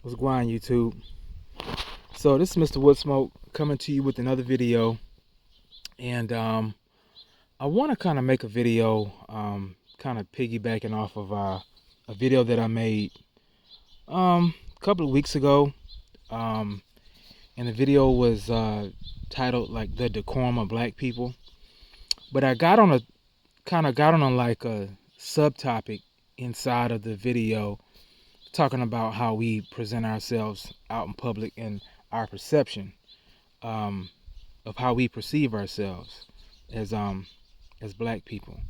What's going on, YouTube? So this is Mr. Woodsmoke coming to you with another video, and I want to kind of make a video, kind of piggybacking off of a video that I made a couple of weeks ago, and the video was titled like "The Decorum of Black People," but I got on like a subtopic inside of the video talking about how we present ourselves out in public and our perception of how we perceive ourselves as black people.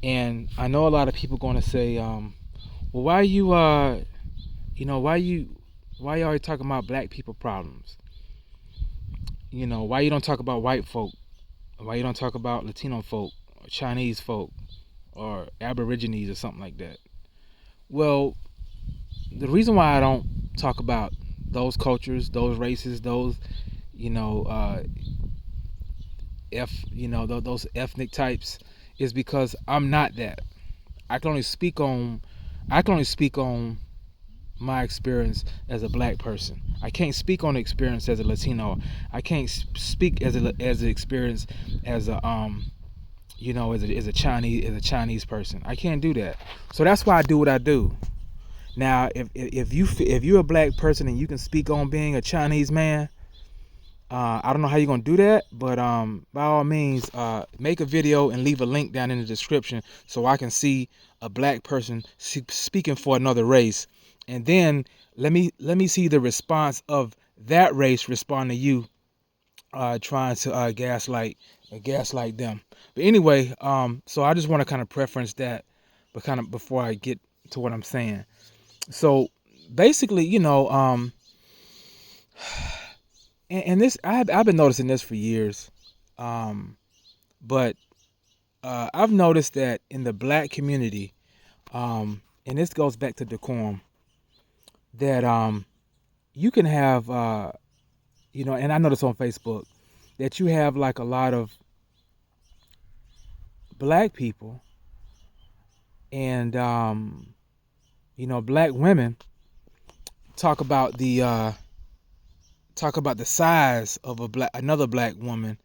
And I know a lot of people going to say, well, why you why you always talking about black people problems? Why you don't talk about white folk? Why you don't talk about Latino folk or Chinese folk or Aborigines or something like that? Well, the reason why I don't talk about those cultures, those races, those those ethnic types is because I'm not that. I can only speak on my experience as a black person. I can't speak on the experience as a Latino. I can't speak as an experience as a as a Chinese person. I can't do that. So that's why I do what I do. Now, if you're a black person and you can speak on being a Chinese man, I don't know how you're gonna do that, but by all means, make a video and leave a link down in the description so I can see a black person speaking for another race, and then let me see the response of that race respond to you trying to gaslight them. But anyway, so I just want to kind of preference that, but kind of before I get to what I'm saying. So basically, and this I've been noticing this for years, but I've noticed that in the black community, and this goes back to decorum, that you can have and I noticed on Facebook that you have like a lot of black people and black women talk about the size of another black woman,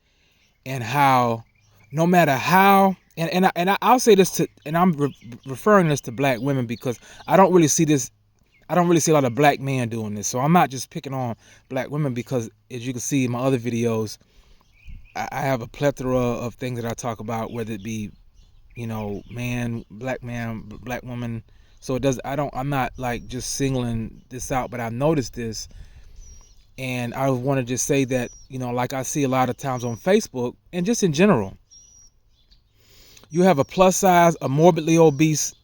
and how no matter how I'll say this to, and I'm referring this to black women because I don't really see a lot of black men doing this. So I'm not just picking on black women because, as you can see in my other videos, I have a plethora of things that I talk about, whether it be man, black woman. So I'm not like just singling this out, but I've noticed this. And I want to just say that, like I see a lot of times on Facebook and just in general, you have a plus size, a morbidly obese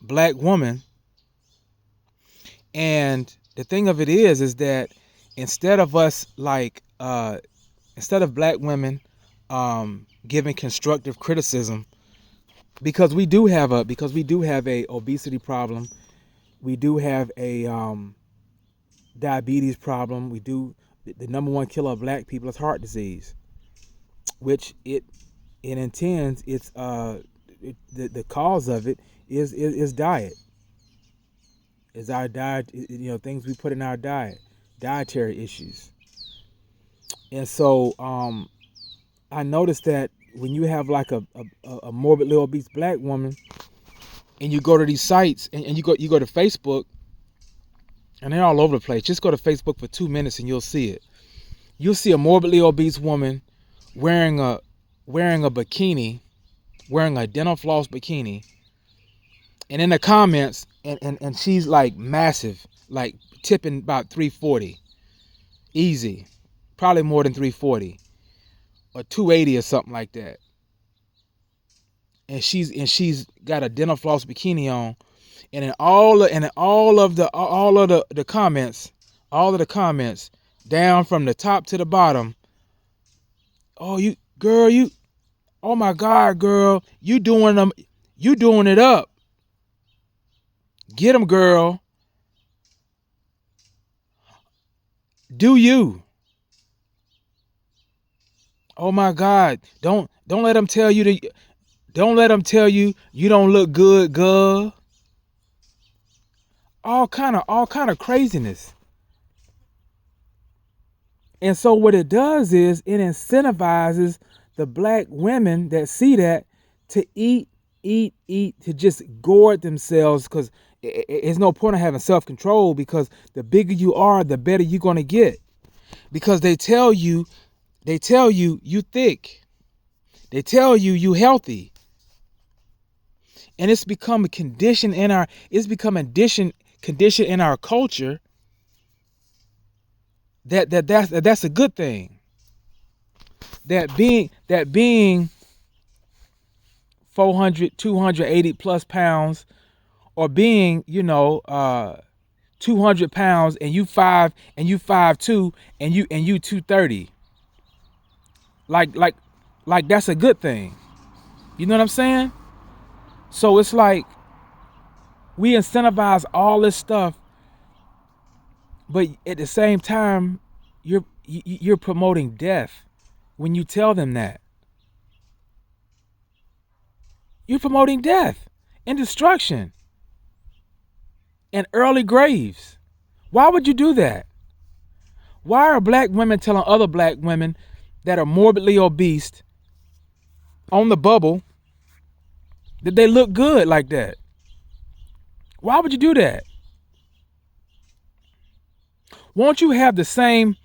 black woman. And the thing of it is that instead of black women giving constructive criticism, because we do have a obesity problem, we do have a diabetes problem. We do. The number one killer of black people is heart disease, which it intends. It's the cause of it is diet. Is our diet, things we put in our diet, dietary issues. And so I noticed that when you have like a morbidly obese black woman, and you go to these sites and you go to Facebook, and they're all over the place. Just go to Facebook for 2 minutes and you'll see it. You'll see a morbidly obese woman wearing a bikini, wearing a dental floss bikini. And in the comments, and she's like massive, like tipping about 340. Easy. Probably more than 340. Or 280 or something like that. And she's got a dental floss bikini on. And in all of the comments, down from the top to the bottom, oh my God, girl, you doing it up. Get them, girl. Do you? Oh my God, don't let them tell you you don't look good, girl. all kind of craziness. And so what it does is it incentivizes the black women that see that to eat, to just gourd themselves, because it's no point of having self-control, because the bigger you are, the better you're going to get. Because they tell you you thick. They tell you healthy. And it's become a condition in our condition in our culture that's a good thing. That being 400, 280 plus pounds, or being 200 pounds, and you 5'2", and you 230. Like that's a good thing. You know what I'm saying? So it's like we incentivize all this stuff, but at the same time, you're promoting death when you tell them that. You're promoting death and destruction and early graves. Why would you do that? Why are black women telling other black women that are morbidly obese on the bubble that they look good like that? Why would you do that? Won't you have the same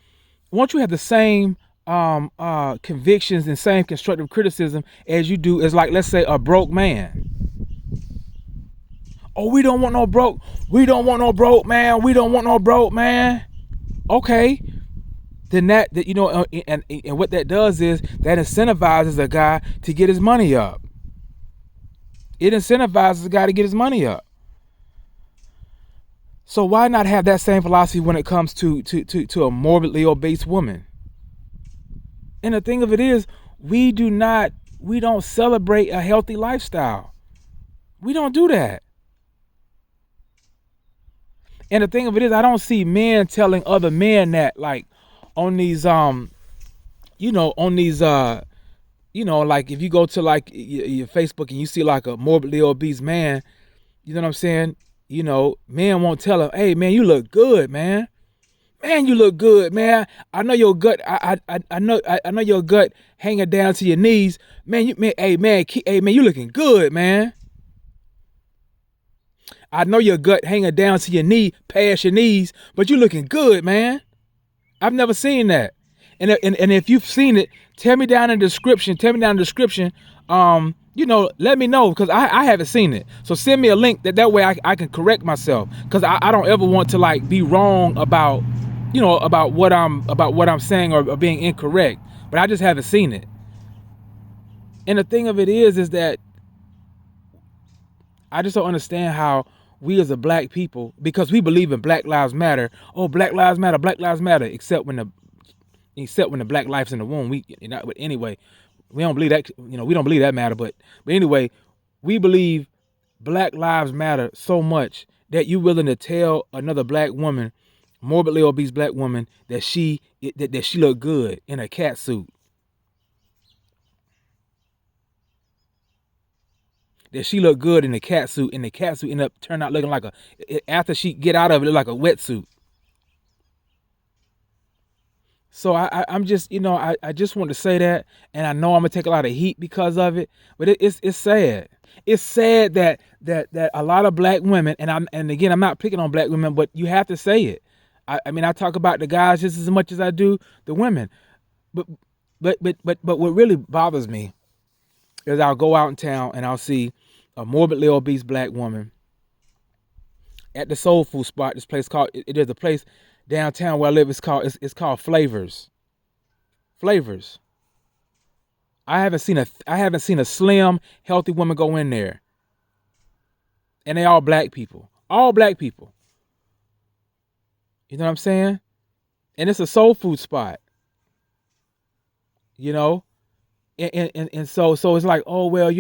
convictions and same constructive criticism as you do as, like, let's say, a broke man? Oh, we don't want no broke man. We don't want no broke man. Okay. Then that and what that does is that incentivizes a guy to get his money up. It incentivizes a guy to get his money up. So why not have that same philosophy when it comes to a morbidly obese woman? And the thing of it is, we don't celebrate a healthy lifestyle. We don't do that. And the thing of it is, I don't see men telling other men that, like, on these like, if you go to, like, your Facebook and you see, like, a morbidly obese man, you know what I'm saying? Men won't tell him, hey man, you look good, man. Man, you look good, man. I know your gut. I know your gut hanging down to your knees, man. Hey man, you looking good, man. I know your gut hanging down to your knee, past your knees, but you looking good, man. I've never seen that. And if you've seen it, tell me down in the description. Let me know, because I haven't seen it. So send me a link that way I can correct myself, because I don't ever want to, like, be wrong about what I'm saying, or being incorrect. But I just haven't seen it. And the thing of it is that I just don't understand how we as a black people, because we believe in Black Lives Matter. Oh, Black Lives Matter, Black Lives Matter. Except when the black life's in the womb. But anyway, we don't believe that. We don't believe that matter. But anyway, we believe Black Lives Matter so much that you're willing to tell another black woman, morbidly obese black woman, that she look good in a cat suit. That she looked good in the cat suit, and the cat suit ended up turning out looking like after she get out of it, like a wetsuit. So I'm just, I just want to say that, and I know I'm gonna take a lot of heat because of it, but it's sad. It's sad that a lot of black women, and again, I'm not picking on black women, but you have to say it. I talk about the guys just as much as I do the women, but what really bothers me is I'll go out in town and I'll see a morbidly obese black woman at the soul food spot. This place called, there's a place downtown where I live. It's called Flavors. Flavors. I haven't seen a slim, healthy woman go in there. And they all black people. All black people. You know what I'm saying? And it's a soul food spot. And so it's like, oh well,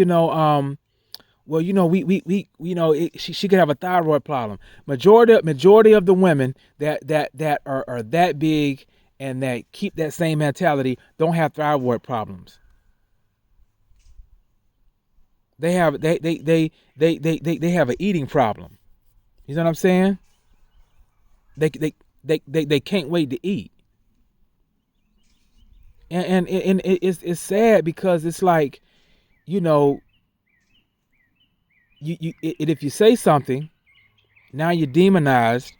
she could have a thyroid problem. Majority of the women that are that big and that keep that same mentality don't have thyroid problems. They have an eating problem. You know what I'm saying? They can't wait to eat. And it's sad because it's like, you know, if you say something, now you're demonized.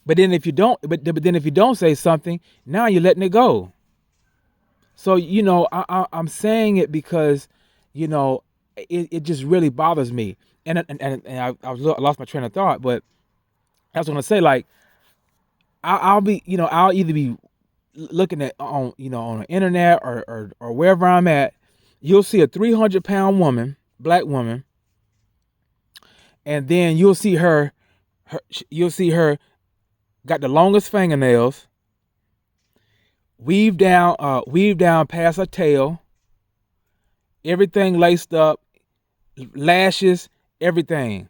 But then if you don't, but then if you don't say something, now you're letting it go. So I'm saying it because, you know, it just really bothers me. I lost my train of thought, but I was gonna say, like, I'll be, I'll either be looking at on the internet or wherever I'm at. You'll see a 300-pound woman, black woman, and then you'll see her got the longest fingernails, weave down past her tail, everything laced up, lashes, everything.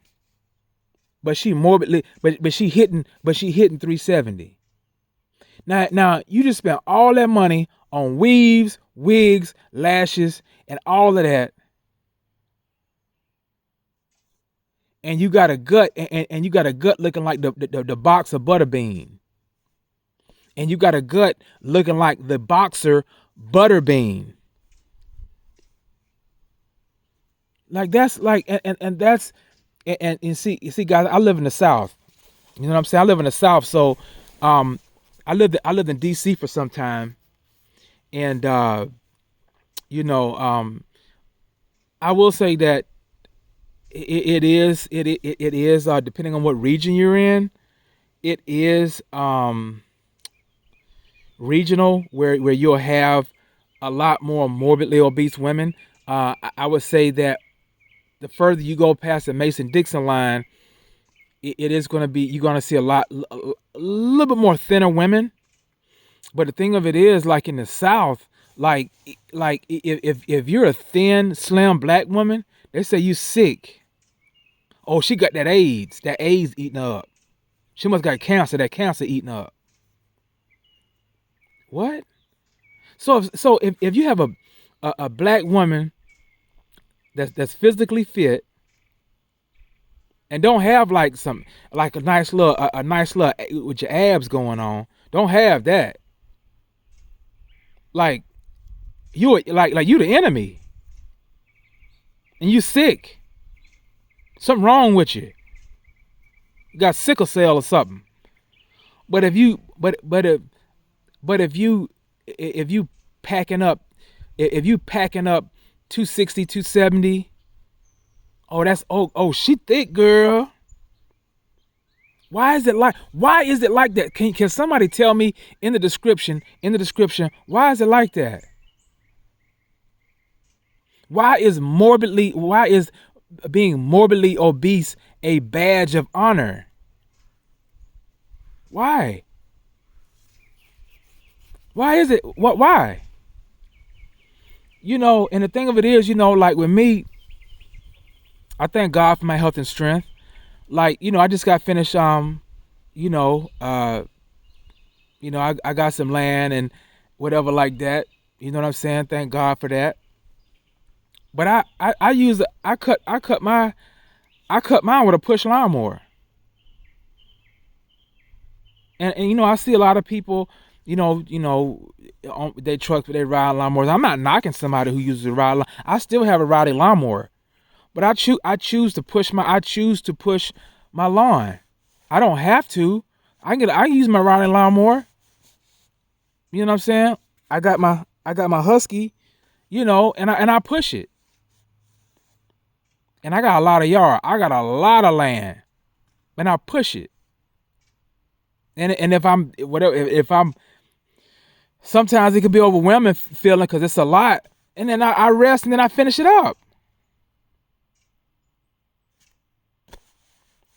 But she morbidly, but she hitting 370. Now you just spent all that money on weaves, wigs, lashes, and all of that, and you got a gut, and you got a gut looking like the box of Butterbean, and you got a gut looking like the boxer Butterbean. Like, that's like, and that's, and see guys, I live in the South. You know what I'm saying? I live in the South, so I lived in DC for some time, and I will say that it is depending on what region you're in, it is regional, where you'll have a lot more morbidly obese women. I would say that the further you go past the Mason-Dixon line, it is going to be, you're going to see a little bit more thinner women. But the thing of it is, like in the South, like if you're a thin, slim black woman, they say you sick. Oh, she got that AIDS. That AIDS eating her up. She must got cancer. That cancer eating her up. What? So if you have a black woman that's physically fit and don't have like a nice little with your abs going on, don't have that. Like, you the enemy, and you sick. Something wrong with you. You got sickle cell or something. But if you packing up, 260, 270, oh, that's, she thick, girl. Why is it like that? Can somebody tell me in the description, why is it like that? Why is being morbidly obese a badge of honor? Why? Why is it? Why? And the thing of it is, like with me, I thank God for my health and strength. Like, I just got finished, I got some land and whatever like that. You know what I'm saying? Thank God for that. But I cut mine with a push lawnmower. And I see a lot of people, on their trucks with their ride lawnmowers. I'm not knocking somebody who uses a ride lawnmower. I still have a riding lawnmower. But I choose to push my lawn. I don't have to. I can use my riding lawnmower. You know what I'm saying? I got my Husky, and I push it. And I got a lot of yard. I got a lot of land. And I push it. And if I'm sometimes it could be overwhelming feeling because it's a lot. And then I rest and then I finish it up.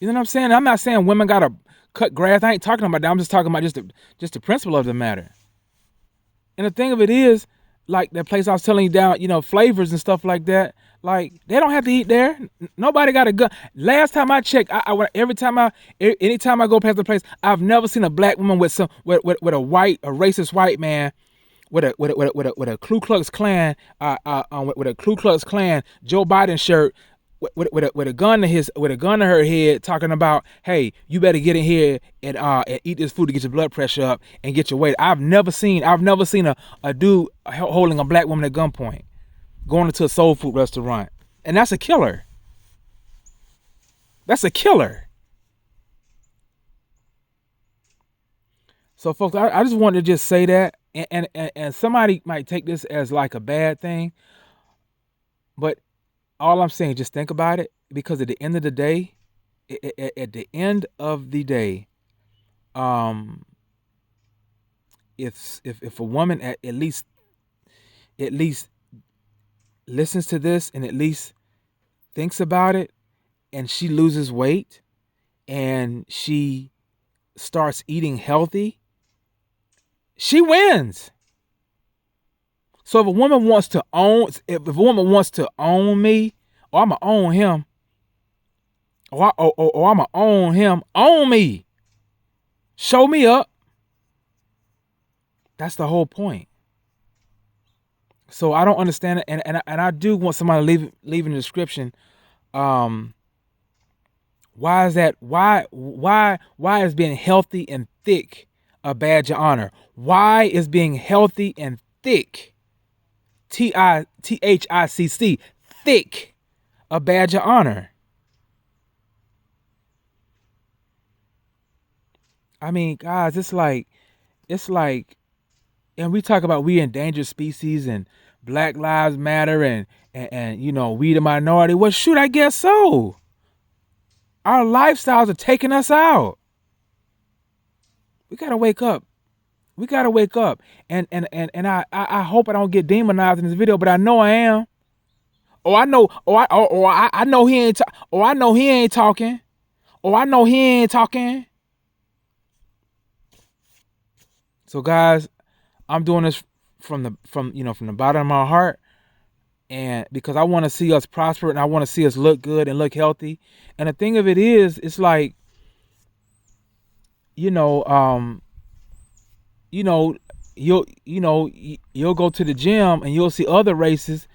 You know what I'm saying? I'm not saying women gotta cut grass. I ain't talking about that. I'm just talking about just the principle of the matter. And the thing of it is, like that place I was telling you down, flavors and stuff like that. Like, they don't have to eat there. Nobody got a gun. Last time I checked, anytime I go past the place, I've never seen a black woman with a racist white man with a Ku Klux Klan Joe Biden shirt with a gun to her head, talking about, hey, you better get in here and eat this food to get your blood pressure up and get your weight. I've never seen a dude holding a black woman at gunpoint, going into a soul food restaurant, and that's a killer. That's a killer. So, folks, I just wanted to just say that, and somebody might take this as like a bad thing, but all I'm saying, just think about it, because at the end of the day, um, if a woman at least listens to this and at least thinks about it, and she loses weight and she starts eating healthy, she wins. So if a woman wants to own me, or I'm gonna own him, or I'm gonna own him, own me, show me up. That's the whole point. So I don't understand it, and I do want somebody to leave in the description. Why is that? Why is being healthy and thick a badge of honor? Why is being healthy and thick, THICC, thick, a badge of honor? I mean, guys, it's like, and we talk about we endangered species and Black Lives Matter and we the minority. Well, shoot, I guess so. Our lifestyles are taking us out. We gotta wake up. And I hope I don't get demonized in this video, but I know I am. I know he ain't. I know he ain't talking. I know he ain't talking. So, guys, I'm doing this from the bottom of my heart, and because I want to see us prosper and I want to see us look good and look healthy. And the thing of it is, it's like, you'll go to the gym and you'll see other races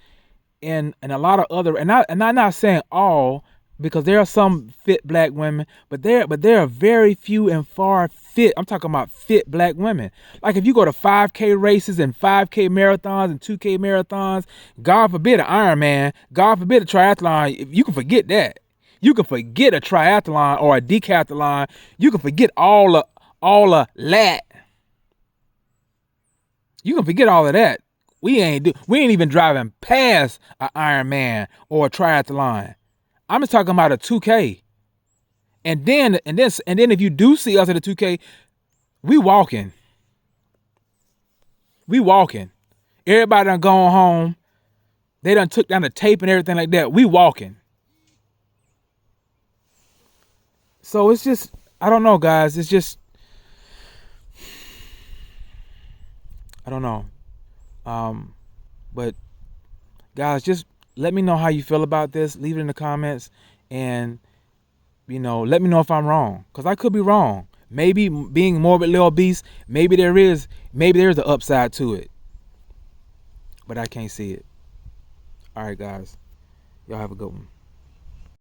and a lot of other, and I'm not saying all, because there are some fit black women, but there are very few and far fit. I'm talking about fit black women. Like if you go to 5K races and 5K marathons and 2K marathons, God forbid an Ironman, God forbid a triathlon, you can forget that. You can forget a triathlon or a decathlon. You can forget all of that. You can forget all of that. We ain't even driving past an Ironman or a triathlon. I'm just talking about a 2K. And then if you do see us at a 2K, we walking. Everybody done gone home. They done took down the tape and everything like that. We walking. So it's just, I don't know, guys. It's just, I don't know. But guys, just let me know how you feel about this. Leave it in the comments, and let me know if I'm wrong, because I could be wrong. Maybe being morbidly obese, maybe there's an upside to it, but I can't see it. All right, guys, y'all have a good one.